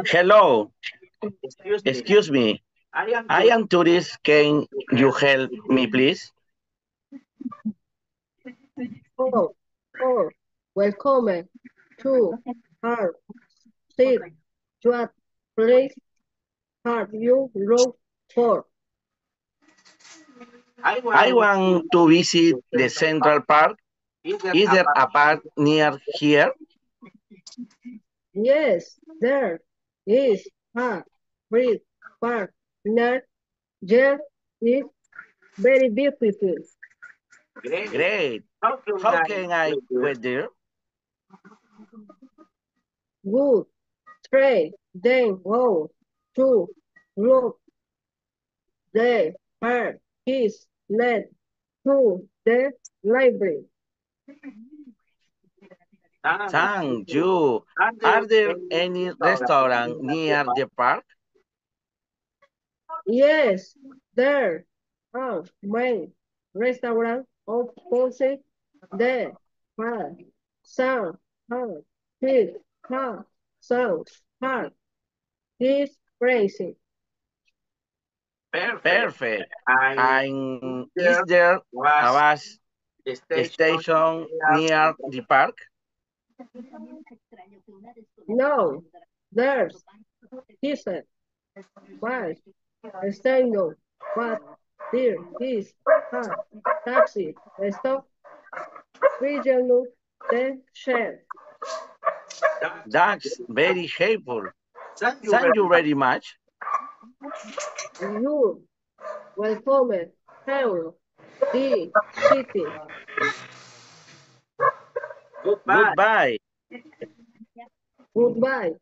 Hello, excuse me. I am tourist. Can you help me, please? Oh, welcome to our seat. What place have you looked for? I want to visit the Central Park. Is there a park near here? Yes, there is a great park near there. Is very beautiful. Great. How can I get there? Good. Three. Then go to look the park is led to the library. Thank you. Are there any restaurant near the park? Yes, there are many restaurants opposite the park. Some have fish, some have this crazy. Perfect. And is there a bus station near the park? No, there's isn't bus station, but there is a taxi stop regional the share. That's very helpful. Thank you very much. You welcome to the city. Goodbye. Goodbye.